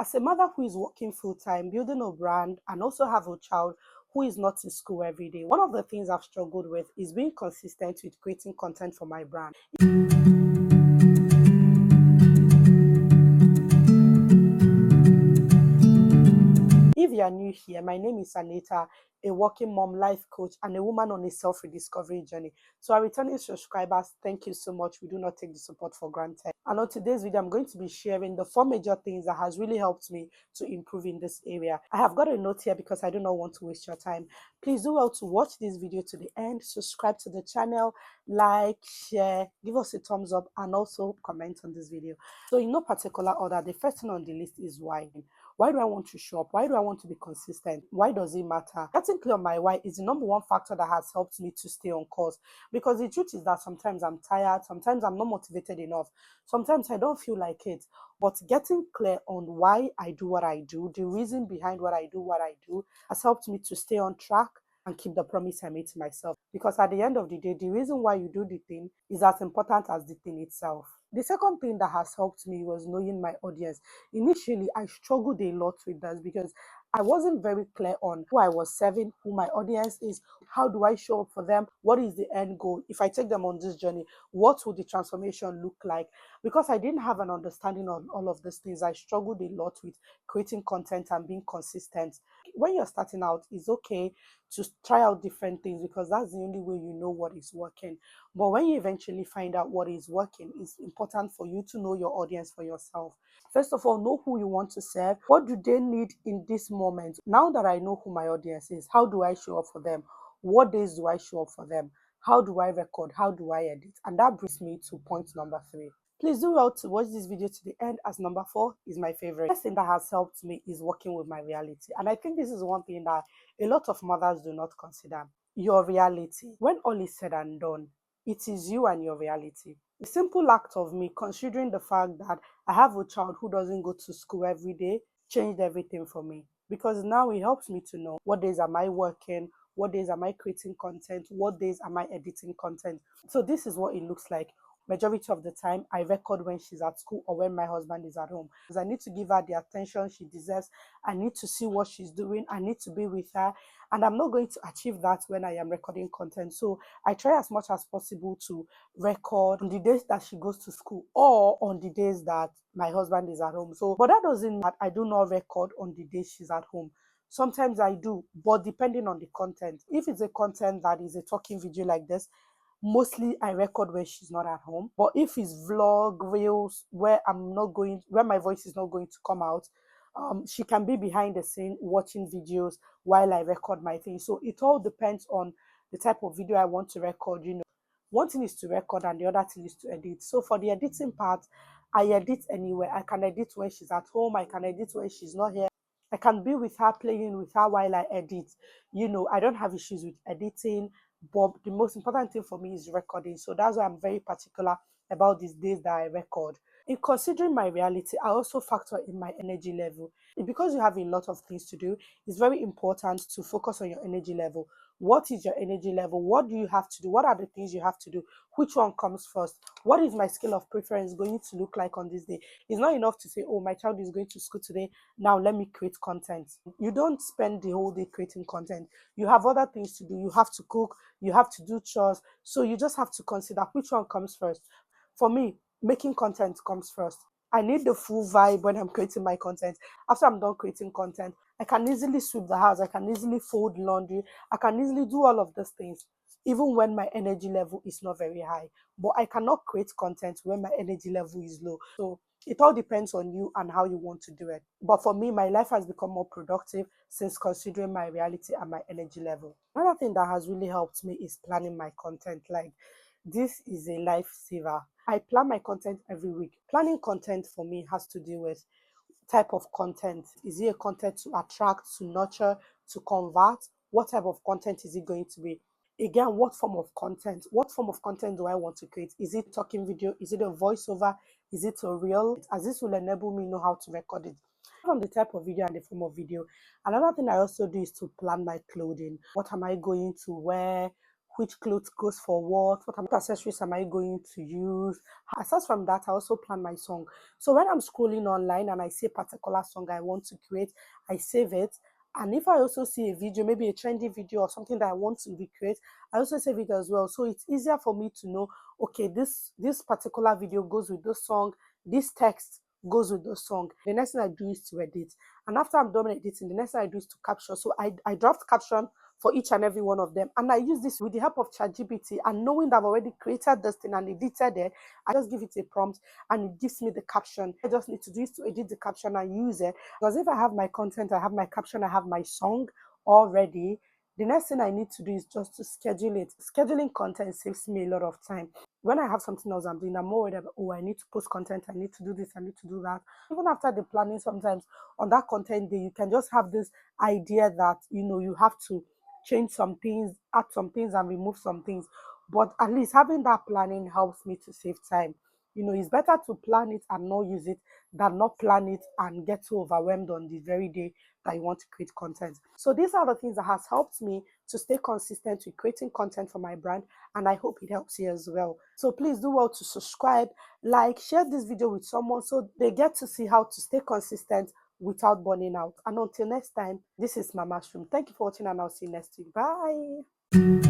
As a mother who is working full-time, building a brand, and also have a child who is not in school every day, one of the things I've struggled with is being consistent with creating content for my brand. If you are new here, my name is Anita, a working mom, life coach, and a woman on a self-rediscovery journey. So our returning subscribers, thank you so much. We do not take the support for granted. And on today's video, I'm going to be sharing the 4 major things that has really helped me to improve in this area. I have got a note here because I do not want to waste your time. Please do well to watch this video to the end, subscribe to the channel, like, share, give us a thumbs up, and also comment on this video. So in no particular order, the first thing on the list is why. Why do I want to show up? Why do I want to be consistent? Why does it matter? Getting clear on my why is the number one factor that has helped me to stay on course. Because the truth is that sometimes I'm tired, sometimes I'm not motivated enough, sometimes I don't feel like it. But getting clear on why I do what I do, the reason behind what I do, has helped me to stay on track and keep the promise I made to myself. Because at the end of the day, the reason why you do the thing is as important as the thing itself. The second thing that has helped me was knowing my audience. Initially, I struggled a lot with this because I wasn't very clear on who I was serving, who my audience is, how do I show up for them, what is the end goal. If I take them on this journey, what would the transformation look like? Because I didn't have an understanding on all of these things, I struggled a lot with creating content and being consistent. When you're starting out, it's okay to try out different things because that's the only way you know what is working. But when you eventually find out what is working, it's important for you to know your audience for yourself. First of all, know who you want to serve. What do they need in this moment? Now that I know who my audience is, how do I show up for them? What days do I show up for them? How do I record? How do I edit? And that brings me to point number 3. Please do well to watch this video to the end, as number 4 is my favorite. The first thing that has helped me is working with my reality. And I think this is one thing that a lot of mothers do not consider. Your reality. When all is said and done, it is you and your reality. The simple act of me considering the fact that I have a child who doesn't go to school every day changed everything for me, because now it helps me to know what days am I working, what days am I creating content, what days am I editing content. So this is what it looks like. Majority of the time I record when she's at school or when my husband is at home, because I need to give her the attention she deserves. I need to see what she's doing, I need to be with her, and I'm not going to achieve that when I am recording content. So I try as much as possible to record on the days that she goes to school or on the days that my husband is at home. So, but that doesn't mean that I do not record on the days she's at home. Sometimes I do, but depending on the content. If it's a content that is a talking video like this, mostly I record when she's not at home. But if it's vlog, reels, where my voice is not going to come out, she can be behind the scene watching videos while I record my thing. So it all depends on the type of video I want to record. One thing is to record and the other thing is to edit. So for the editing part, I edit anywhere. I can edit when she's at home, I can edit when she's not here. I can be with her, playing with her while I edit. I don't have issues with editing, but the most important thing for me is recording. So that's why I'm very particular about these days that I record. In considering my reality, I also factor in my energy level. Because you have a lot of things to do, it's very important to focus on your energy level. What is your energy level? What do you have to do? What are the things you have to do? Which one comes first? What is my scale of preference going to look like on this day? It's not enough to say, oh, my child is going to school today, now let me create content. You don't spend the whole day creating content. You have other things to do. You have to cook, you have to do chores. So you just have to consider which one comes first. For me, making content comes first. I need the full vibe when I'm creating my content. After I'm done creating content, I can easily sweep the house, I can easily fold laundry, I can easily do all of these things, even when my energy level is not very high. But I cannot create content when my energy level is low. So it all depends on you and how you want to do it. But for me, my life has become more productive since considering my reality and my energy level. Another thing that has really helped me is planning my content. Like, this is a lifesaver. I plan my content every week. Planning content for me has to do with type of content. Is it a content to attract, to nurture, to convert? What type of content is it going to be? Again, what form of content? What form of content do I want to create? Is it talking video? Is it a voiceover? Is it a reel? As this will enable me know how to record it. From the type of video and the form of video. Another thing I also do is to plan my clothing. What am I going to wear? which clothes goes for what accessories am I going to use. Aside from that, I also plan my song. So when I'm scrolling online and I see a particular song I want to create, I save it. And if I also see a video, maybe a trendy video or something that I want to recreate, I also save it as well. So it's easier for me to know, okay, this particular video goes with this song, this text goes with the song. The next thing I do is to edit. And after I'm done editing, the next thing I do is to caption. So I draft caption for each and every one of them. And I use this with the help of ChatGPT, and knowing that I've already created this thing and edited it, I just give it a prompt and it gives me the caption. I just need to do is to edit the caption and use it. Because if I have my content, I have my caption, I have my song already, the next thing I need to do is just to schedule it. Scheduling content saves me a lot of time. When I have something else I'm doing, I'm more worried about, oh, I need to post content, I need to do this, I need to do that. Even after the planning, sometimes on that content day, you can just have this idea that, you have to change some things, add some things, and remove some things. But at least having that planning helps me to save time. It's better to plan it and not use it than not plan it and get so overwhelmed on the very day that you want to create content. So these are the things that has helped me to stay consistent with creating content for my brand, and I hope it helps you as well. So please do well to subscribe, like, share this video with someone so they get to see how to stay consistent without burning out. And until next time, this is Mama Shroom. Thank you for watching, and I'll see you next week. Bye.